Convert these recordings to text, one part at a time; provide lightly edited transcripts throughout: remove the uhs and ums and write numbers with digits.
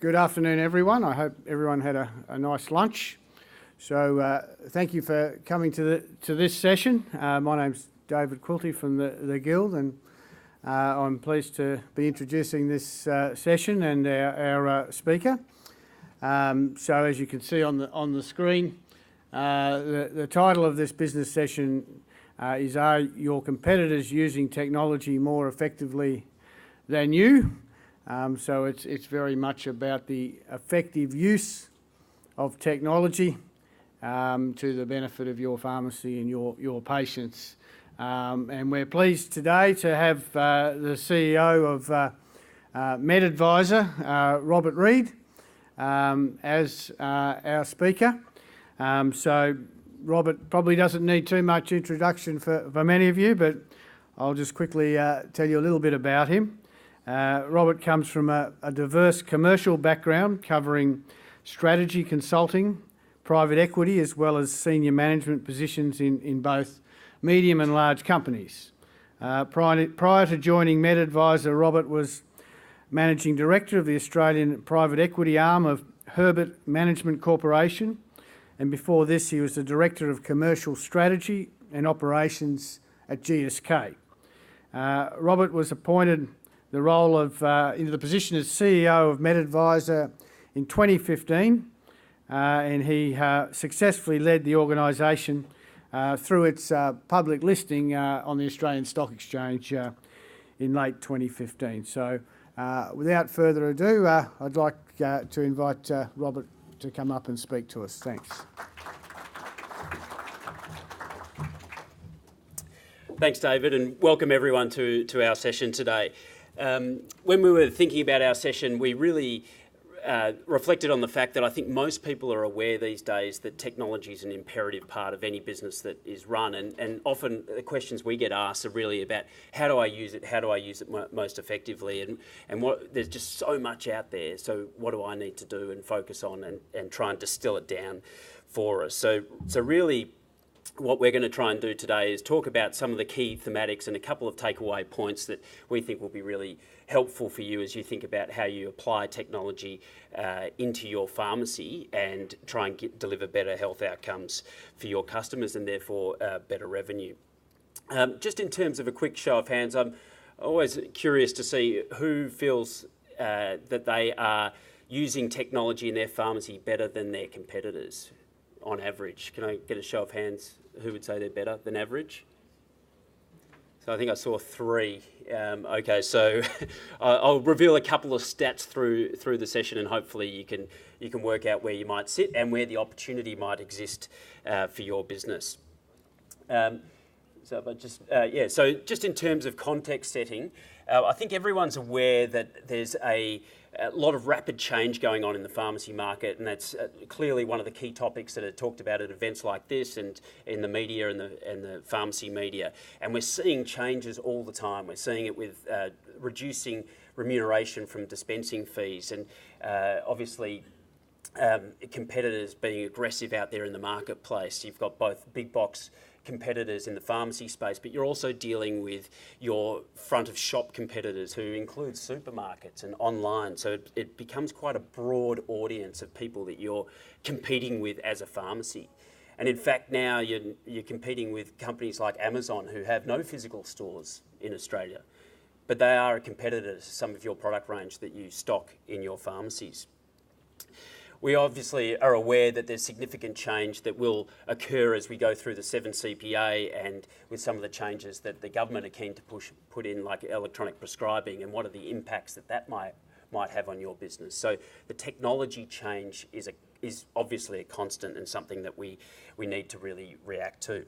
Good afternoon, everyone. I hope everyone had a nice lunch. So thank you for coming to this session. My name's David Quilty from the Guild, and I'm pleased to be introducing this session and our speaker. So as you can see on the screen, the title of this business session is "Are your competitors using technology more effectively than you?" So it's very much about the effective use of technology to the benefit of your pharmacy and your patients. And we're pleased today to have the CEO of MedAdvisor, Robert Reid, as our speaker. So Robert probably doesn't need too much introduction for many of you, but I'll just quickly tell you a little bit about him. Robert comes from a diverse commercial background covering strategy consulting, private equity, as well as senior management positions in both medium and large companies. Prior to joining MedAdvisor, Robert was Managing Director of the Australian private equity arm of Herbert Management Corporation, and before this he was the Director of Commercial Strategy and Operations at GSK. Robert was appointed the role of into the position as CEO of MedAdvisor in 2015, and he successfully led the organisation through its public listing on the Australian Stock Exchange in late 2015. So without further ado, I'd like to invite Robert to come up and speak to us. Thanks. Thanks, David, and welcome everyone to our session today. When we were thinking about our session, we really reflected on the fact that I think most people are aware these days that technology is an imperative part of any business that is run, and often the questions we get asked are really about how do I use it most effectively, and what there's just so much out there, so what do I need to do and focus on and try and distill it down for us. So really what we're going to try and do today is talk about some of the key thematics and a couple of takeaway points that we think will be really helpful for you as you think about how you apply technology into your pharmacy and try and deliver better health outcomes for your customers and therefore better revenue. Just in terms of a quick show of hands, I'm always curious to see who feels that they are using technology in their pharmacy better than their competitors on average. Can I get a show of hands who would say they're better than average? So I think I saw 3. Okay, so I'll reveal a couple of stats through the session, and hopefully you can work out where you might sit and where the opportunity might exist for your business. So just in terms of context setting, I think everyone's aware that there's a lot of rapid change going on in the pharmacy market, and that's clearly one of the key topics that are talked about at events like this and in the media and the pharmacy media. And we're seeing changes all the time. We're seeing it with reducing remuneration from dispensing fees, and obviously competitors being aggressive out there in the marketplace. You've got both big box competitors in the pharmacy space, but you're also dealing with your front of shop competitors who include supermarkets and online. So it becomes quite a broad audience of people that you're competing with as a pharmacy. And in fact, now you're competing with companies like Amazon who have no physical stores in Australia, but they are a competitor to some of your product range that you stock in your pharmacies. We obviously are aware that there's significant change that will occur as we go through the 7 CPA and with some of the changes that the government are keen to put in, like electronic prescribing, and what are the impacts that might have on your business. So the technology change is obviously a constant and something that we need to really react to.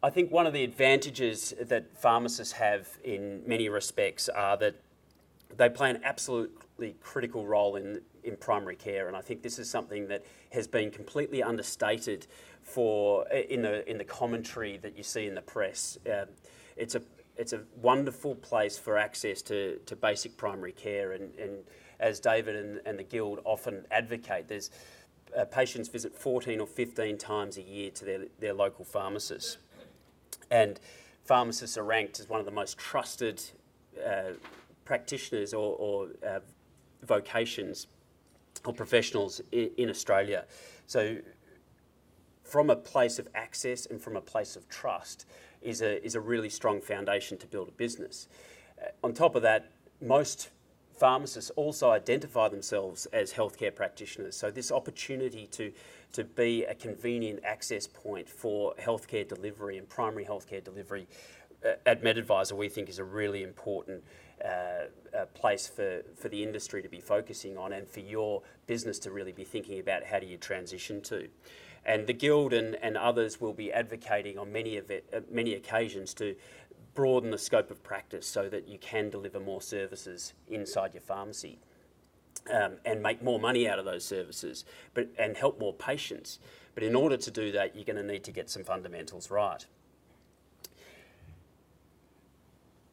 I think one of the advantages that pharmacists have in many respects are that they play an absolutely critical role in primary care, and I think this is something that has been completely understated in the commentary that you see in the press. It's a wonderful place for access to basic primary care, and as David and the Guild often advocate, there's patients visit 14 or 15 times a year to their local pharmacists, and pharmacists are ranked as one of the most trusted practitioners or vocations or professionals in Australia. So from a place of access and from a place of trust is a really strong foundation to build a business. On top of that, most pharmacists also identify themselves as healthcare practitioners. So this opportunity to be a convenient access point for healthcare delivery and primary healthcare delivery at MedAdvisor, we think is a really important place for the industry to be focusing on, and for your business to really be thinking about how do you transition to. And the Guild and others will be advocating on many occasions to broaden the scope of practice so that you can deliver more services inside your pharmacy and make more money out of those services, and help more patients. But in order to do that, you're going to need to get some fundamentals right.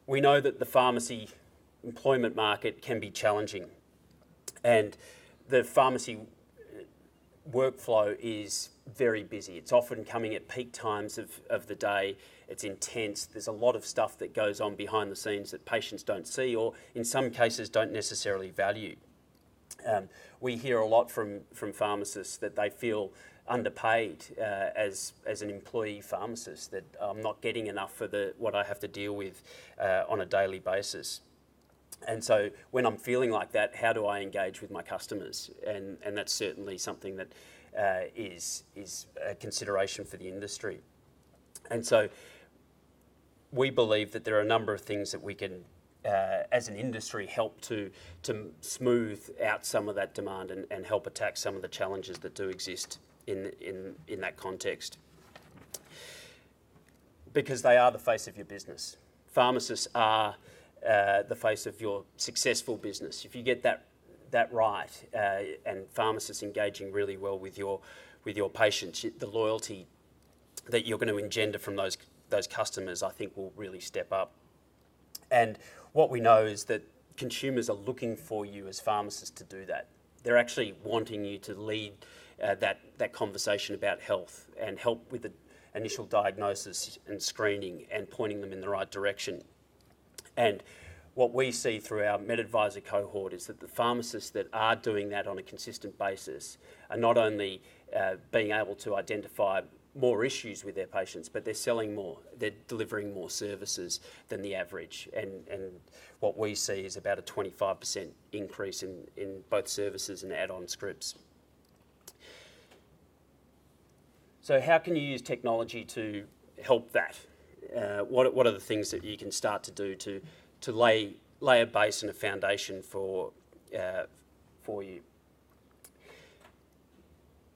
We know that the pharmacy employment market can be challenging, and the pharmacy workflow is very busy. It's often coming at peak times of the day. It's intense. There's a lot of stuff that goes on behind the scenes that patients don't see, or in some cases don't necessarily value. We hear a lot from pharmacists that they feel underpaid as an employee pharmacist, that I'm not getting enough for what I have to deal with on a daily basis. And so when I'm feeling like that, how do I engage with my customers? And that's certainly something that is a consideration for the industry. And so we believe that there are a number of things that we can, as an industry, help to smooth out some of that demand and help attack some of the challenges that do exist in that context. Because they are the face of your business. Pharmacists are the face of your successful business. If you get that right, and pharmacists engaging really well with your patients, the loyalty that you're going to engender from those customers, I think, will really step up. And what we know is that consumers are looking for you as pharmacists to do that. They're actually wanting you to lead that conversation about health and help with the initial diagnosis and screening and pointing them in the right direction. And what we see through our MedAdvisor cohort is that the pharmacists that are doing that on a consistent basis are not only being able to identify more issues with their patients, but they're selling more, they're delivering more services than the average. And what we see is about a 25% increase in both services and add-on scripts. So how can you use technology to help that? What are the things that you can start to do to lay a base and a foundation for you?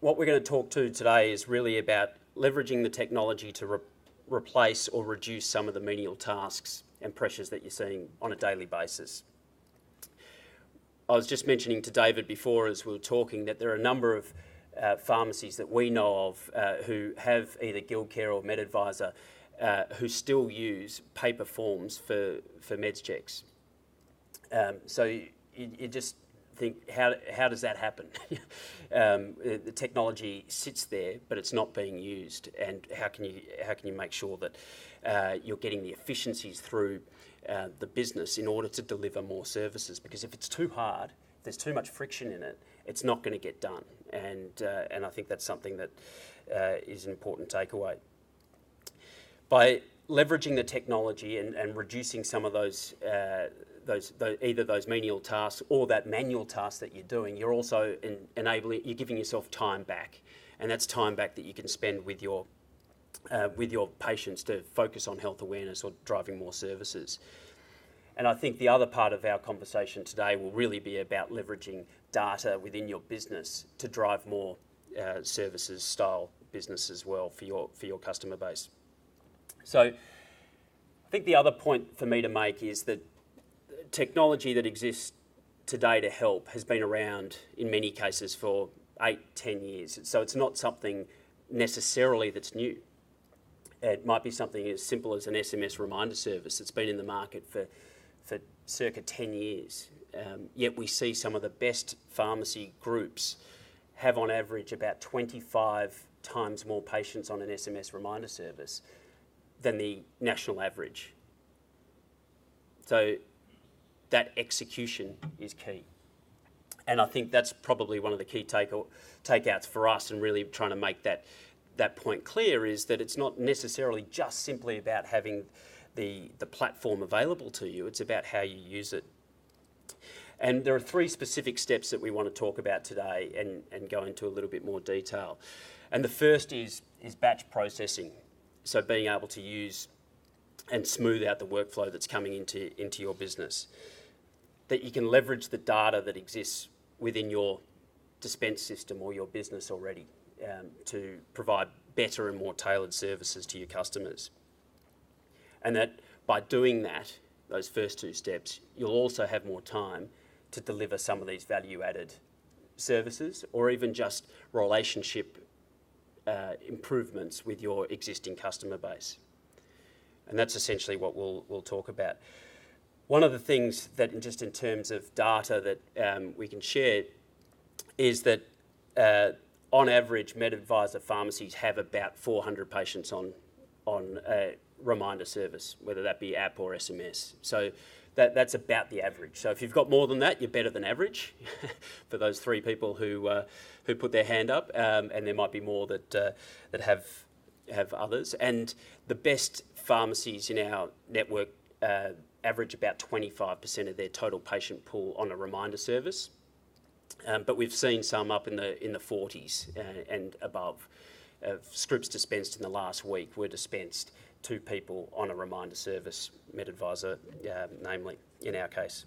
What we're going to talk to today is really about leveraging the technology to replace or reduce some of the menial tasks and pressures that you're seeing on a daily basis. I was just mentioning to David before, as we were talking, that there are a number of pharmacies that we know of who have either Guildcare or MedAdvisor who still use paper forms for meds checks. So you just think, how does that happen? The technology sits there, but it's not being used. And how can you make sure that you're getting the efficiencies through the business in order to deliver more services? Because if it's too hard, if there's too much friction in it, it's not going to get done. And I think that's something that is an important takeaway. By leveraging the technology and reducing some of those either those menial tasks or that manual task that you're doing, you're also you're giving yourself time back, and that's time back that you can spend with your patients to focus on health awareness or driving more services. And I think the other part of our conversation today will really be about leveraging data within your business to drive more services style business as well for your customer base. So I think the other point for me to make is that technology that exists today to help has been around in many cases for 8-10 years. So it's not something necessarily that's new. It might be something as simple as an SMS reminder service that's been in the market for circa 10 years. Yet we see some of the best pharmacy groups have on average about 25 times more patients on an SMS reminder service than the national average. So that execution is key. And I think that's probably one of the key takeouts for us, and really trying to make that point clear, is that it's not necessarily just simply about having the platform available to you. It's about how you use it. And there are 3 specific steps that we want to talk about today and go into a little bit more detail. And the first is batch processing. So being able to use and smooth out the workflow that's coming into your business. That you can leverage the data that exists within your dispense system or your business already to provide better and more tailored services to your customers. And that by doing that, those first 2 steps, you'll also have more time to deliver some of these value-added services, or even just relationship improvements with your existing customer base. And that's essentially what we'll talk about. One of the things that, just in terms of data that we can share, is that on average, MedAdvisor pharmacies have about 400 patients on a reminder service, whether that be app or SMS. So that's about the average. So if you've got more than that, you're better than average for those 3 people who put their hand up, and there might be more that have others. And the best pharmacies in our network average about 25% of their total patient pool on a reminder service, but we've seen some up in the 40s and above. Scripts dispensed in the last week were dispensed to people on a reminder service, MedAdvisor, namely, in our case.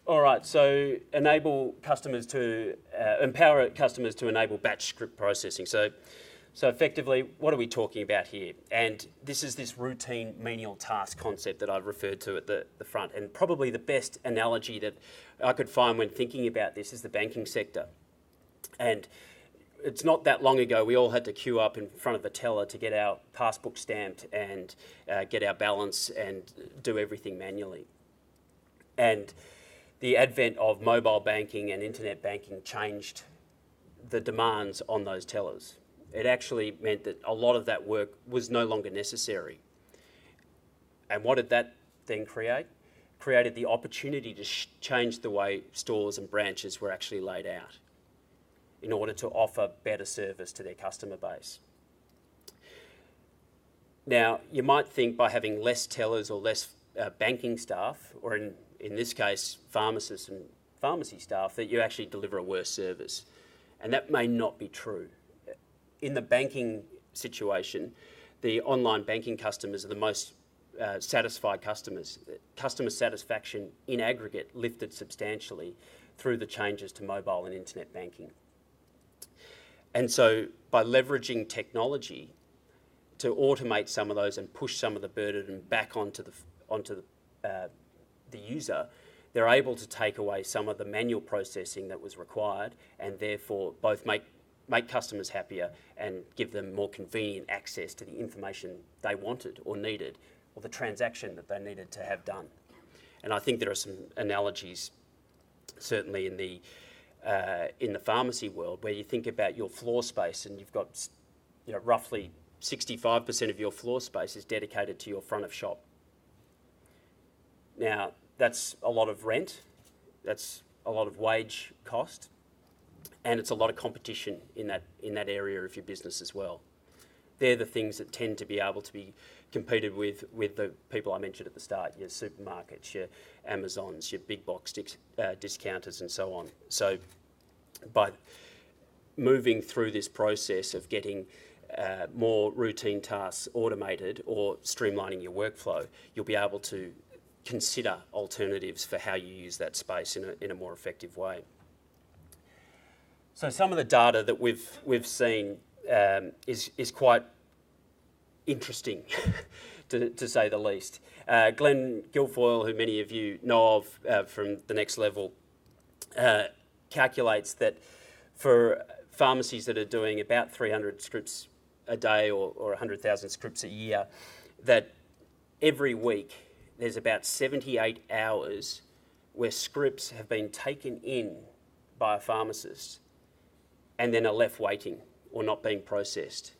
All right, so empower customers to enable batch script processing. So effectively, what are we talking about here? And this is this routine menial task concept that I've referred to at the front. And probably the best analogy that I could find when thinking about this is the banking sector. And it's not that long ago we all had to queue up in front of a teller to get our passbook stamped and get our balance and do everything manually. And the advent of mobile banking and internet banking changed the demands on those tellers. It actually meant that a lot of that work was no longer necessary. And what did that then create? Created the opportunity to change the way stores and branches were actually laid out in order to offer better service to their customer base. Now, you might think by having less tellers or less banking staff, or in this case, pharmacists and pharmacy staff, that you actually deliver a worse service. And that may not be true. In the banking situation, the online banking customers are the most satisfied customers. Customer satisfaction in aggregate lifted substantially through the changes to mobile and internet banking. And so by leveraging technology to automate some of those and push some of the burden back onto the user, they're able to take away some of the manual processing that was required, and therefore both make customers happier and give them more convenient access to the information they wanted or needed, or the transaction that they needed to have done. And I think there are some analogies, certainly in the pharmacy world, where you think about your floor space, and you've got, roughly 65% of your floor space is dedicated to your front of shop. Now, that's a lot of rent, that's a lot of wage cost, and it's a lot of competition in that area of your business as well. They're the things that tend to be able to be competed with the people I mentioned at the start, your supermarkets, your Amazons, your big box discounters and so on. So by moving through this process of getting more routine tasks automated or streamlining your workflow, you'll be able to consider alternatives for how you use that space in a more effective way. So some of the data that we've seen is quite interesting, to say the least. Glenn Guilfoyle, who many of you know of from The Next Level, calculates that for pharmacies that are doing about 300 scripts a day or 100,000 scripts a year, that every week there's about 78 hours where scripts have been taken in by a pharmacist and then are left waiting or not being processed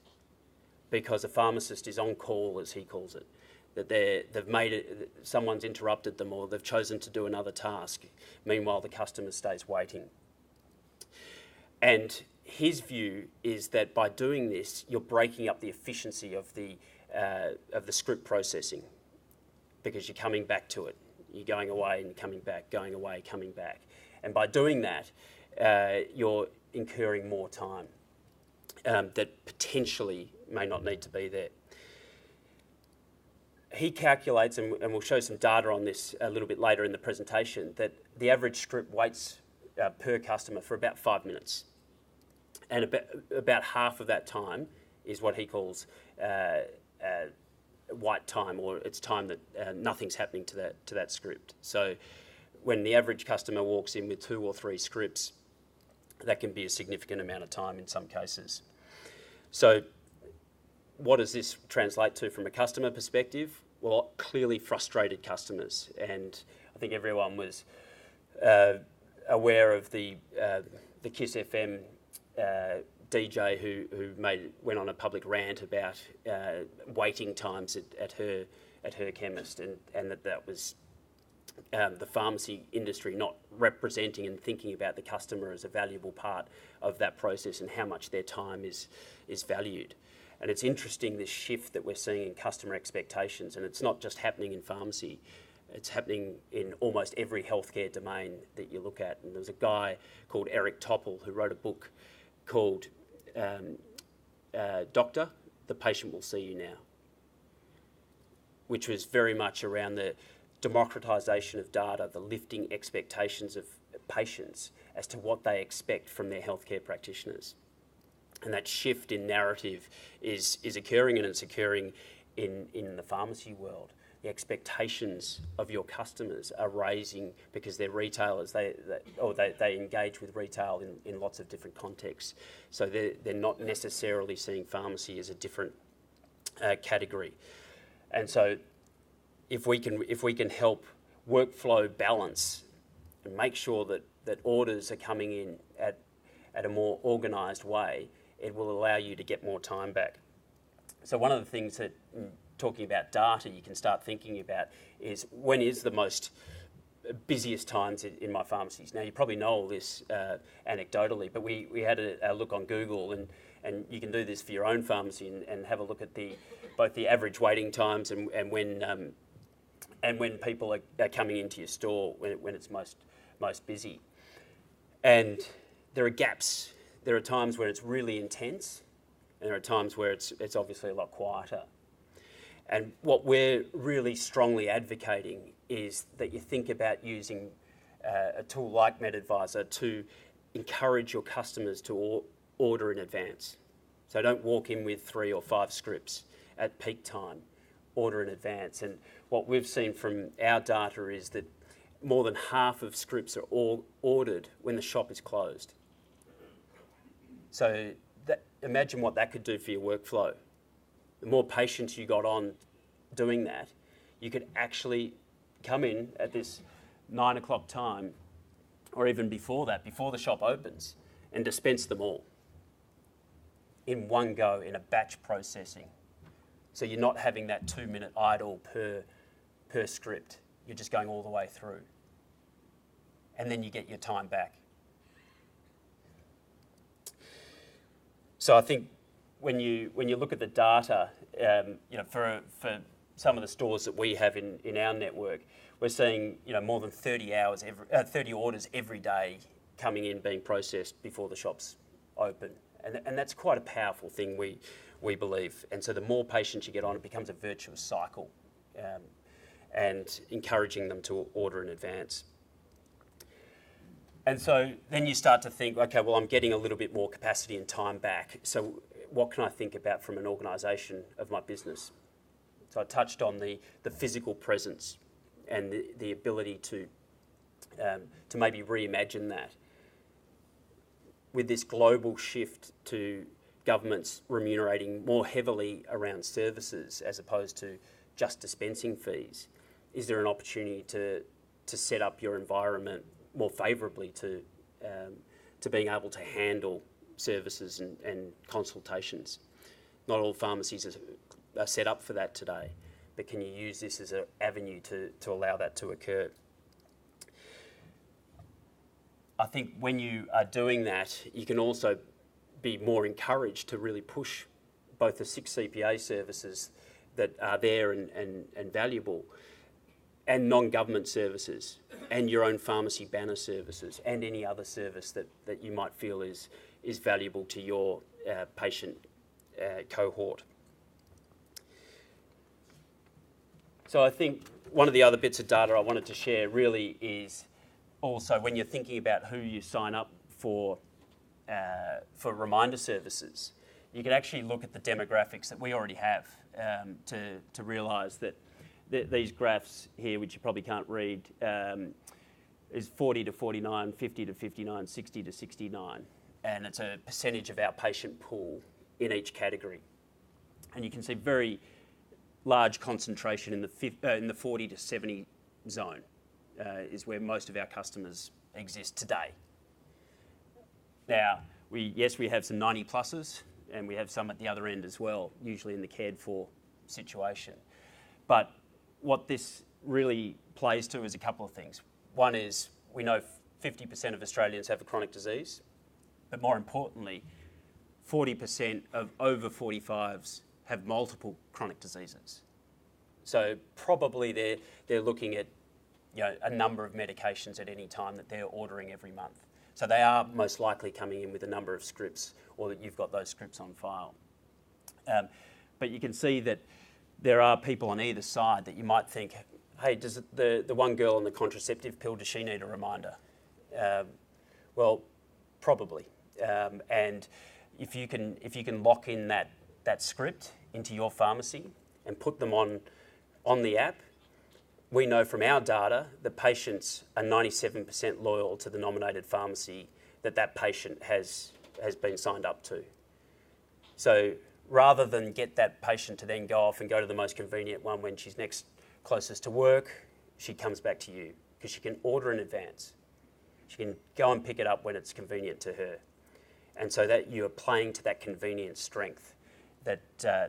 because a pharmacist is on call, as he calls it. that they've made it, someone's interrupted them or they've chosen to do another task. Meanwhile, the customer stays waiting. And his view is that by doing this, you're breaking up the efficiency of the script processing, because you're coming back to it. You're going away and coming back, going away, coming back. And by doing that, you're incurring more time that potentially may not need to be there. He calculates, and we'll show some data on this a little bit later in the presentation, that the average script waits per customer for about 5 minutes. And about half of that time is what he calls white time, or it's time that nothing's happening to that script. So when the average customer walks in with 2 or 3 scripts, that can be a significant amount of time in some cases. So what does this translate to from a customer perspective? Well, clearly frustrated customers, and I think everyone was aware of the Kiss FM DJ who went on a public rant about waiting times at her chemist, and that was the pharmacy industry not representing and thinking about the customer as a valuable part of that process and how much their time is valued. And it's interesting, this shift that we're seeing in customer expectations, and it's not just happening in pharmacy, it's happening in almost every healthcare domain that you look at. And there was a guy called Eric Topol who wrote a book called Doctor, the Patient Will See You Now, which was very much around the democratisation of data, the lifting expectations of patients as to what they expect from their healthcare practitioners. And that shift in narrative is occurring, and it's occurring in the pharmacy world. The expectations of your customers are raising because they're retailers. They engage with retail in lots of different contexts. So they're not necessarily seeing pharmacy as a different category. And so if we can help workflow balance and make sure that orders are coming in at a more organised way, it will allow you to get more time back. So one of the things that, talking about data, you can start thinking about is, when is the most busiest times in my pharmacies? Now, you probably know all this anecdotally, but we had a look on Google, and you can do this for your own pharmacy and have a look at both the average waiting times and when people are coming into your store when it's most busy. And there are gaps. There are times where it's really intense, and there are times where it's obviously a lot quieter. And what we're really strongly advocating is that you think about using a tool like MedAdvisor to encourage your customers to order in advance. So don't walk in with 3 or 5 scripts at peak time. Order in advance. And what we've seen from our data is that more than half of scripts are all ordered when the shop is closed. So imagine what that could do for your workflow. The more patience you got on doing that, you could actually come in at this 9 o'clock time, or even before that, before the shop opens, and dispense them all in one go in a batch processing. So you're not having that 2-minute idle per script. You're just going all the way through. And then you get your time back. So I think when you look at the data, for some of the stores that we have in our network, we're seeing more than 30 orders every day coming in, being processed before the shops open, and that's quite a powerful thing, we believe. And so the more patients you get on, it becomes a virtuous cycle, and encouraging them to order in advance. And so then you start to think, okay, well, I'm getting a little bit more capacity and time back. So what can I think about from an organisation of my business? So I touched on the physical presence and the ability to maybe reimagine that. With this global shift to governments remunerating more heavily around services as opposed to just dispensing fees, is there an opportunity to set up your environment more favourably to being able to handle services and consultations? Not all pharmacies are set up for that today, but can you use this as an avenue to allow that to occur? I think when you are doing that, you can also be more encouraged to really push both the 6 CPA services that are there and valuable, and non-government services, and your own pharmacy banner services, and any other service that you might feel is valuable to your patient cohort. So I think one of the other bits of data I wanted to share really is also when you're thinking about who you sign up for reminder services, you can actually look at the demographics that we already have to realise that these graphs here, which you probably can't read, is 40 to 49, 50 to 59, 60 to 69, and it's a percentage of our patient pool in each category. And you can see very large concentration in the 40 to 70 zone is where most of our customers exist today. Now, we have some 90 pluses, and we have some at the other end as well, usually in the cared for situation. But what this really plays to is a couple of things. One is we know 50% of Australians have a chronic disease, but more importantly, 40% of over 45s have multiple chronic diseases. So probably they're looking at a number of medications at any time that they're ordering every month. So they are most likely coming in with a number of scripts, or that you've got those scripts on file. But you can see that there are people on either side that you might think, hey, does the one girl on the contraceptive pill, does she need a reminder? Well, probably. And if you can lock in that script into your pharmacy and put them on the app, we know from our data that patients are 97% loyal to the nominated pharmacy that patient has been signed up to. So rather than get that patient to then go off and go to the most convenient one when she's next closest to work, she comes back to you because she can order in advance. She can go and pick it up when it's convenient to her. And so that you are playing to that convenience strength that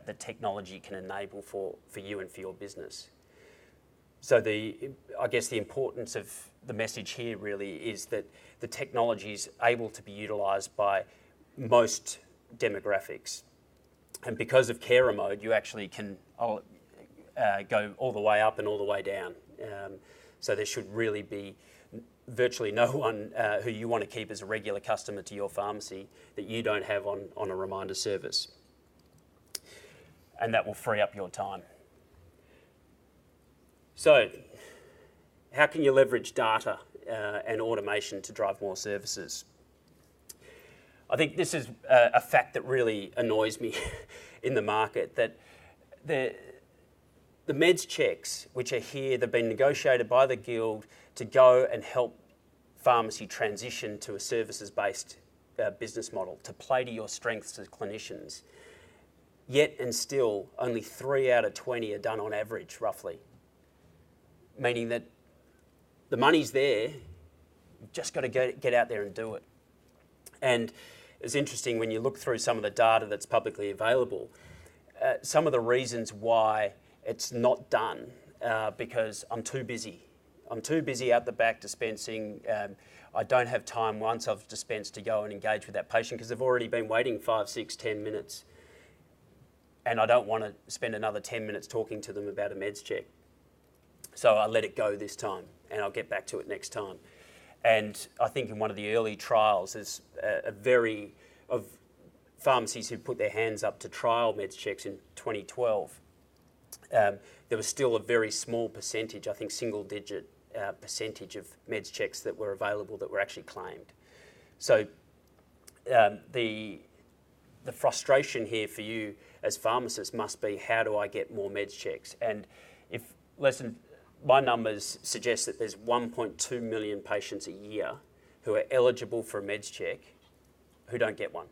the technology can enable for you and for your business. So I guess the importance of the message here really is that the technology is able to be utilised by most demographics. And because of carer mode, you actually can go all the way up and all the way down. So there should really be virtually no one who you want to keep as a regular customer to your pharmacy that you don't have on a reminder service. And that will free up your time. So how can you leverage data and automation to drive more services? I think this is a fact that really annoys me in the market, that the meds checks, which are here, they've been negotiated by the Guild to go and help pharmacy transition to a services-based business model, to play to your strengths as clinicians. Yet and still, only 3 out of 20 are done on average, roughly. Meaning that the money's there, you've just got to get out there and do it. And it's interesting when you look through some of the data that's publicly available, some of the reasons why it's not done, because I'm too busy. I'm too busy out the back dispensing. I don't have time once I've dispensed to go and engage with that patient because they've already been waiting 5, 6, 10 minutes. And I don't want to spend another 10 minutes talking to them about a meds check. So I let it go this time and I'll get back to it next time. And I think in one of the early trials, there's of pharmacies who put their hands up to trial meds checks in 2012. There was still a very small percentage, I think single-digit percentage of meds checks that were available that were actually claimed. So the frustration here for you as pharmacists must be, how do I get more meds checks? And my numbers suggest that there's 1.2 million patients a year who are eligible for a meds check who don't get one.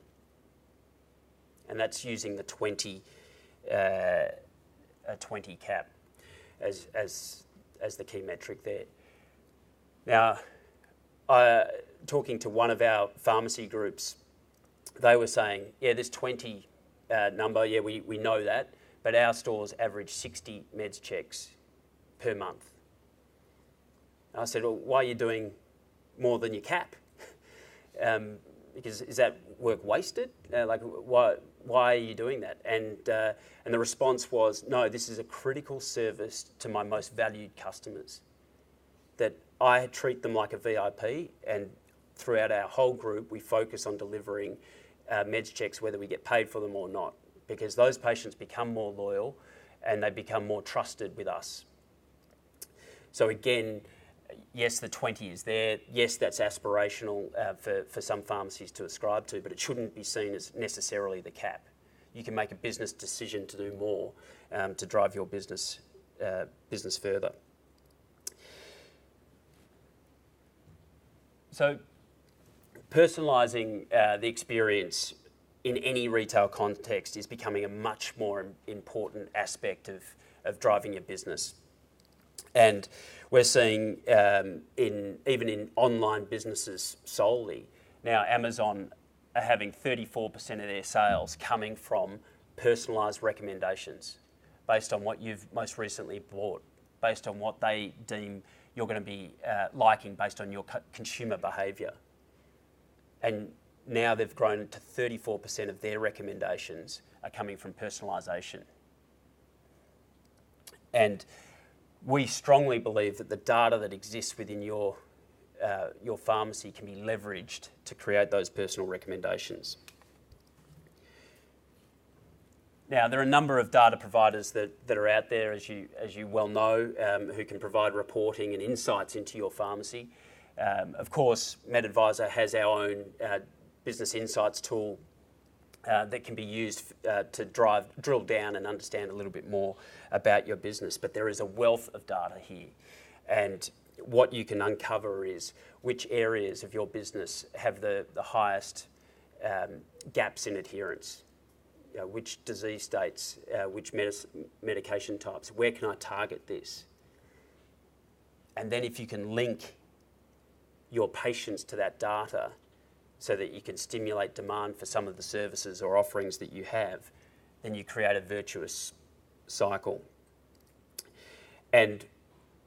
And that's using the 20 cap as the key metric there. Now, talking to one of our pharmacy groups, they were saying, yeah, this 20 number, yeah, we know that, but our stores average 60 meds checks per month. And I said, well, why are you doing more than your cap? Because is that work wasted? Why are you doing that? And the response was, no, this is a critical service to my most valued customers. That I treat them like a VIP, and throughout our whole group, we focus on delivering meds checks whether we get paid for them or not, because those patients become more loyal and they become more trusted with us. So again, yes, the 20 is there. Yes, that's aspirational for some pharmacies to ascribe to, but it shouldn't be seen as necessarily the cap. You can make a business decision to do more to drive your business further. So personalising the experience in any retail context is becoming a much more important aspect of driving your business. And we're seeing even in online businesses solely, now Amazon are having 34% of their sales coming from personalised recommendations based on what you've most recently bought, based on what they deem you're going to be liking based on your consumer behaviour. And now they've grown to 34% of their recommendations are coming from personalisation. And we strongly believe that the data that exists within your pharmacy can be leveraged to create those personal recommendations. Now, there are a number of data providers that are out there, as you well know, who can provide reporting and insights into your pharmacy. Of course, MedAdvisor has our own business insights tool that can be used to drill down and understand a little bit more about your business. But there is a wealth of data here. And what you can uncover is which areas of your business have the highest gaps in adherence. Which disease states, which medication types, where can I target this? And then if you can link your patients to that data so that you can stimulate demand for some of the services or offerings that you have, then you create a virtuous cycle. And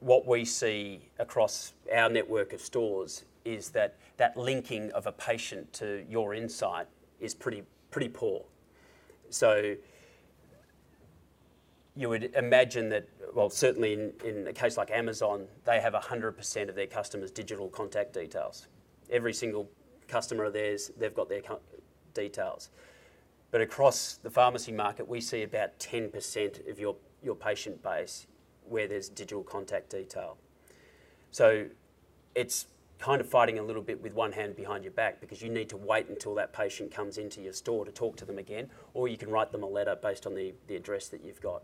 what we see across our network of stores is that linking of a patient to your insight is pretty poor. So you would imagine that, well, certainly in a case like Amazon, they have 100% of their customers' digital contact details. Every single customer of theirs, they've got their details. But across the pharmacy market, we see about 10% of your patient base where there's digital contact detail. So it's kind of fighting a little bit with one hand behind your back, because you need to wait until that patient comes into your store to talk to them again, or you can write them a letter based on the address that you've got.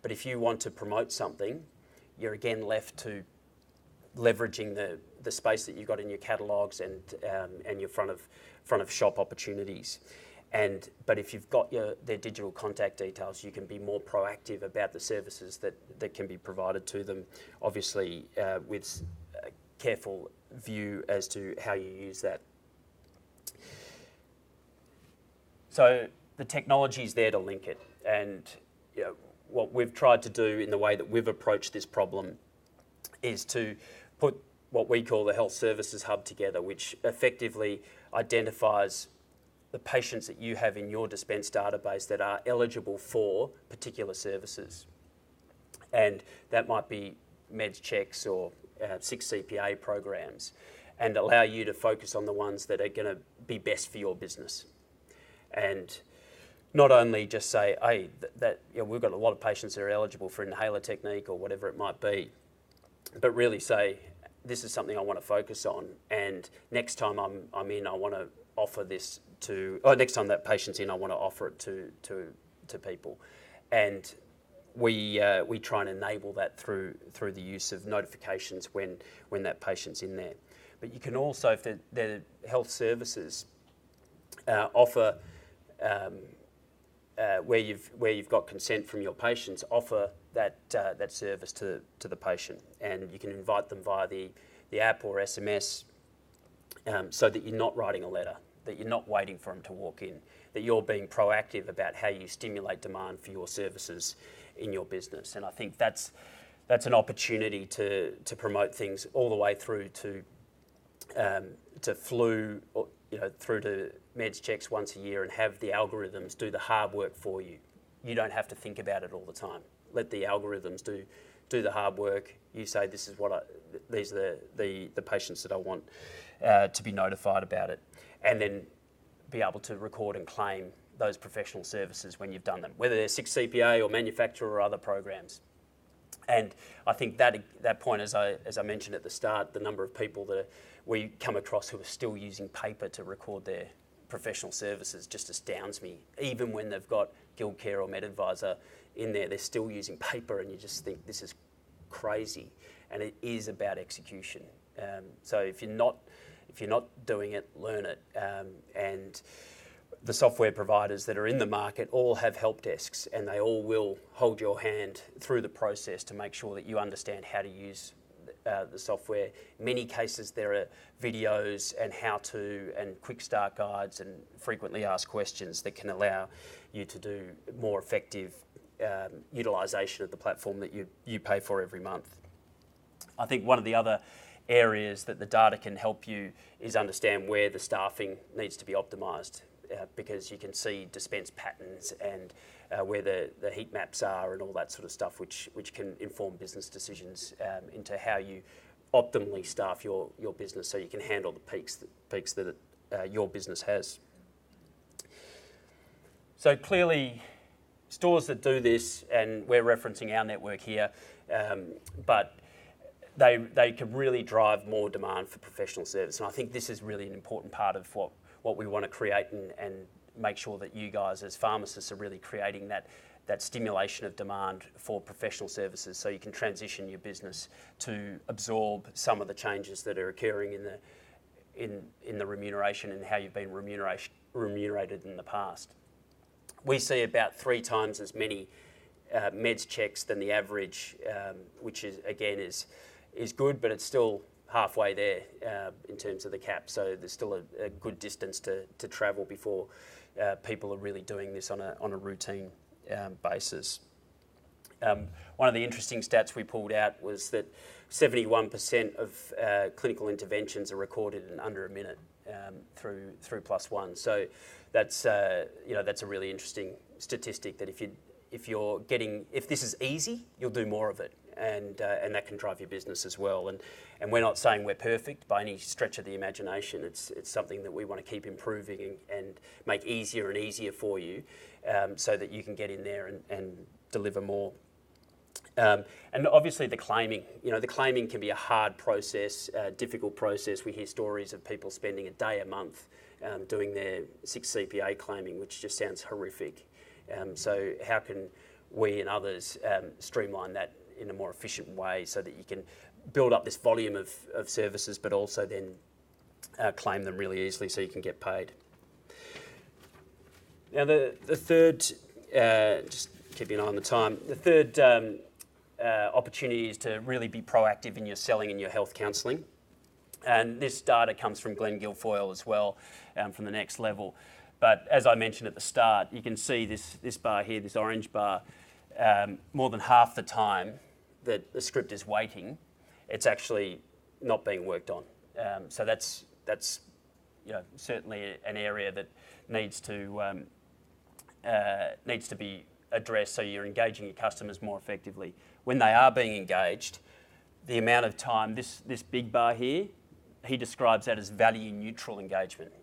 But if you want to promote something, you're again left to leveraging the space that you've got in your catalogues and your front of shop opportunities. But if you've got their digital contact details, you can be more proactive about the services that can be provided to them, obviously with a careful view as to how you use that. So the technology is there to link it, and what we've tried to do in the way that we've approached this problem is to put what we call the Health Services Hub together, which effectively identifies the patients that you have in your dispense database that are eligible for particular services. And that might be meds checks or 6 CPA programs, and allow you to focus on the ones that are going to be best for your business. And not only just say, hey, we've got a lot of patients that are eligible for inhaler technique or whatever it might be, but really say, this is something I want to focus on, and next time I'm in, I want to offer this to, next time that patient's in, I want to offer it to people. And we try and enable that through the use of notifications when that patient's in there. But you can also, if the health services offer, where you've got consent from your patients, offer that service to the patient, and you can invite them via the app or SMS, so that you're not writing a letter, that you're not waiting for them to walk in, that you're being proactive about how you stimulate demand for your services in your business. And I think that's an opportunity to promote things all the way through to flu, or, through to meds checks once a year, and have the algorithms do the hard work for you. You don't have to think about it all the time. Let the algorithms do the hard work. You say, this is these are the patients that I want to be notified about it, and then be able to record and claim those professional services when you've done them, whether they're 6 CPA or manufacturer or other programs. And I think that point, as I mentioned at the start, the number of people that we come across who are still using paper to record their professional services just astounds me. Even when they've got Guild Care or MedAdvisor in there, they're still using paper, and you just think this is crazy. And it is about execution. So if you're not doing it, learn it. And the software providers that are in the market all have help desks, and they all will hold your hand through the process to make sure that you understand how to use the software. In many cases, there are videos and how-to and quick start guides and frequently asked questions that can allow you to do more effective utilisation of the platform that you pay for every month. I think one of the other areas that the data can help you is understand where the staffing needs to be optimised, because you can see dispense patterns and where the heat maps are and all that sort of stuff, which can inform business decisions into how you optimally staff your business, so you can handle the peaks that your business has. So clearly, stores that do this, and we're referencing our network here, but they can really drive more demand for professional service. And I think this is really an important part of what we want to create and make sure that you guys as pharmacists are really creating that stimulation of demand for professional services, so you can transition your business to absorb some of the changes that are occurring in the remuneration and how you've been remunerated in the past. We see about 3 times as many meds checks than the average, which is again is good, but it's still halfway there in terms of the cap. So there's still a good distance to travel before people are really doing this on a routine basis. One of the interesting stats we pulled out was that 71% of clinical interventions are recorded in under a minute through +1. So that's a really interesting statistic, that if this is easy, you'll do more of it. And that can drive your business as well. And we're not saying we're perfect by any stretch of the imagination. It's something that we want to keep improving and make easier and easier for you, so that you can get in there and deliver more. And obviously the claiming. The claiming can be a hard process, a difficult process. We hear stories of people spending a day a month doing their 6 CPA claiming, which just sounds horrific. So how can we and others streamline that in a more efficient way, so that you can build up this volume of services, but also then claim them really easily so you can get paid. Now the third, just keeping an eye on the time, the third opportunity is to really be proactive in your selling and your health counselling. And this data comes from Glenn Guilfoyle as well, from the Next Level. But as I mentioned at the start, you can see this bar here, this orange bar, more than half the time that the script is waiting, it's actually not being worked on. So that's certainly an area that needs to be addressed, so you're engaging your customers more effectively. When they are being engaged, the amount of time, this big bar here, he describes that as value neutral engagement.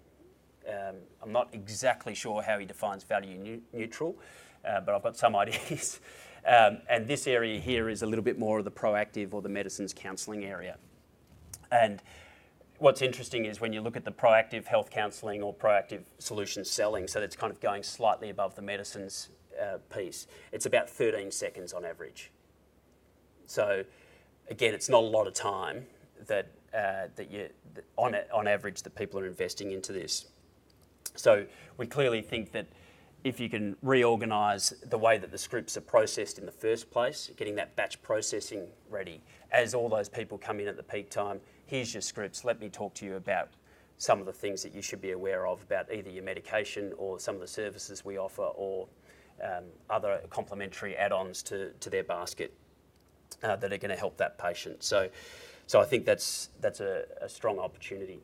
I'm not exactly sure how he defines value neutral, but I've got some ideas. And this area here is a little bit more of the proactive or the medicines counselling area. And what's interesting is when you look at the proactive health counselling or proactive solution selling, so that's kind of going slightly above the medicines piece, it's about 13 seconds on average. So again, it's not a lot of time that on average that people are investing into this. So we clearly think that if you can reorganise the way that the scripts are processed in the first place, getting that batch processing ready, as all those people come in at the peak time, here's your scripts, let me talk to you about some of the things that you should be aware of about either your medication or some of the services we offer, or other complementary add-ons to their basket that are going to help that patient. So I think that's a strong opportunity.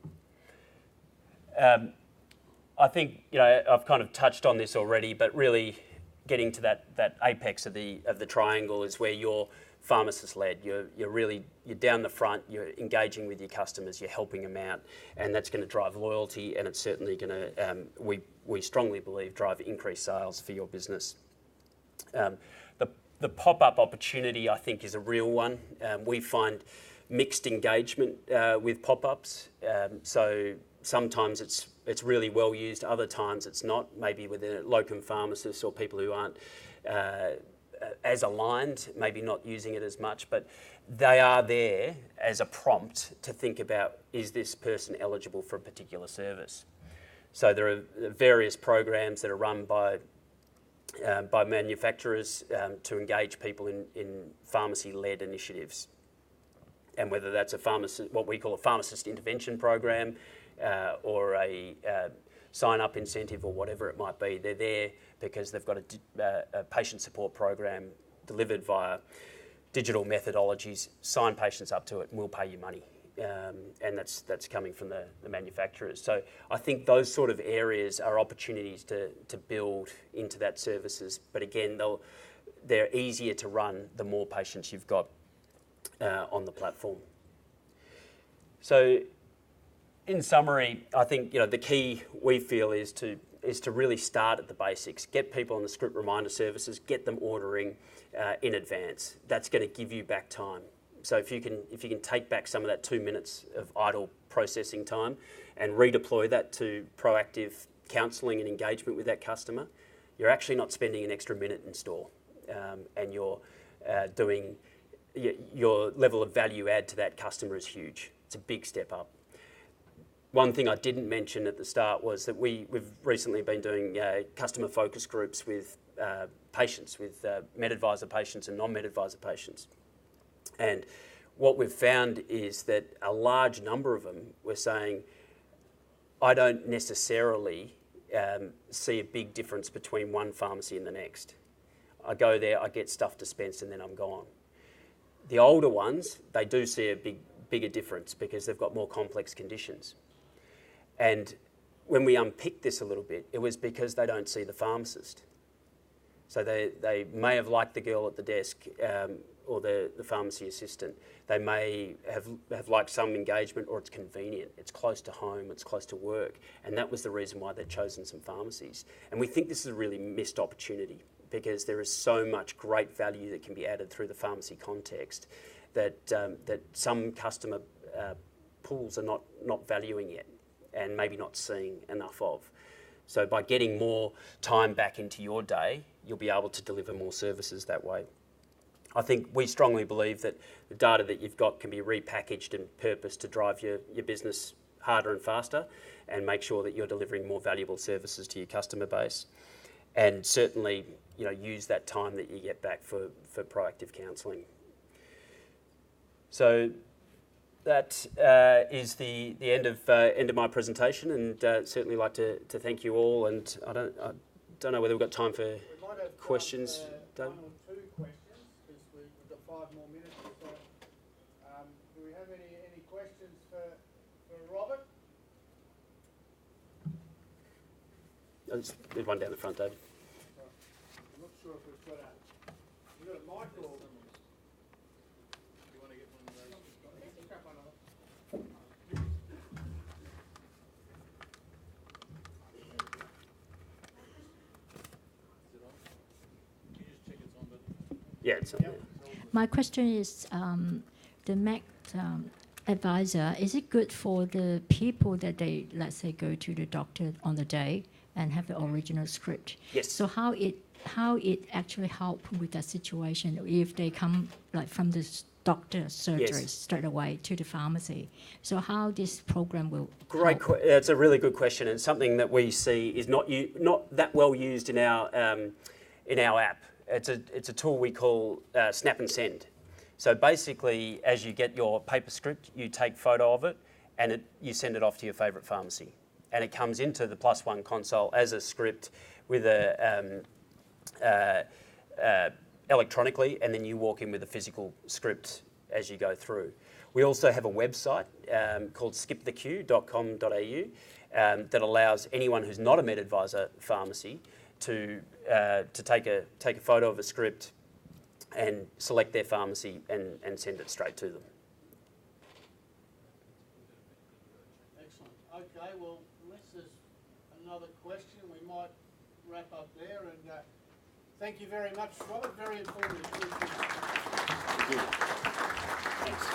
I think, you know, I've kind of touched on this already, but really getting to that apex of the triangle is where you're pharmacist-led. You're down the front. You're engaging with your customers. You're helping them out, and that's going to drive loyalty, and it's certainly going to, we strongly believe, drive increased sales for your business. The pop-up opportunity, I think, is a real one. We find mixed engagement with pop-ups. So sometimes it's really well used, other times it's not, maybe with a locum pharmacist or people who aren't as aligned, maybe not using it as much, but they are there as a prompt to think about, is this person eligible for a particular service? So there are various programs that are run by manufacturers to engage people in pharmacy-led initiatives. And whether that's what we call a pharmacist intervention program, or a sign-up incentive, or whatever it might be, they're there because they've got a patient support program delivered via digital methodologies. Sign patients up to it, and we'll pay you money. And that's coming from the manufacturers. So I think those sort of areas are opportunities to build into that services. But again, they're easier to run the more patients you've got on the platform. So in summary, I think, you know, the key we feel is to really start at the basics, get people on the script reminder services, get them ordering in advance. That's going to give you back time. So if you can take back some of that 2 minutes of idle processing time and redeploy that to proactive counselling and engagement with that customer, you're actually not spending an extra minute in store, and you're doing your level of value add to that customer is huge. It's a big step up. One thing I didn't mention at the start was that we've recently been doing customer focus groups with patients, with MedAdvisor patients and non-MedAdvisor patients. And what we've found is that a large number of them were saying, I don't necessarily see a big difference between one pharmacy and the next. I go there, I get stuff dispensed, and then I'm gone. The older ones, they do see a bigger difference because they've got more complex conditions. And when we unpicked this a little bit, it was because they don't see the pharmacist. So they may have liked the girl at the desk or the pharmacy assistant. They may have liked some engagement, or it's convenient. It's close to home, it's close to work. And that was the reason why they'd chosen some pharmacies. And we think this is a really missed opportunity because there is so much great value that can be added through the pharmacy context that some customer pools are not valuing yet, and maybe not seeing enough of. So by getting more time back into your day, you'll be able to deliver more services that way. I think we strongly believe that the data that you've got can be repackaged and purposed to drive your business harder and faster, and make sure that you're delivering more valuable services to your customer base. And certainly, you know, use that time that you get back for proactive counselling. So that is the end of my presentation, and certainly like to thank you all. And I don't know whether we've got time for questions. One or two questions, because we've got 5 more minutes or so. Do we have any questions for Robert? There's one down the front, David. I'm not sure if we've got you got a mic or? Yeah, it's on there. My question is, the MedAdvisor, is it good for the people that they, let's say, go to the doctor on the day and have the original script? Yes. So how it actually help with that situation if they come like from the doctor's surgery straight away to the pharmacy? So how this program will help? It's a really good question, and something that we see is not that well used in our app. It's a tool we call Snap and Send. So basically, as you get your paper script, you take photo of it, and you send it off to your favourite pharmacy. And it comes into the Plus One console as a script with electronically, and then you walk in with a physical script as you go through. We also have a website called skipthequeue.com.au that allows anyone who's not a MedAdvisor pharmacy to take a photo of a script and select their pharmacy and send it straight to them. Excellent. Okay, well, unless there's another question, we might wrap up there. And thank you very much, Robert. Very informative. Thank you. Thanks.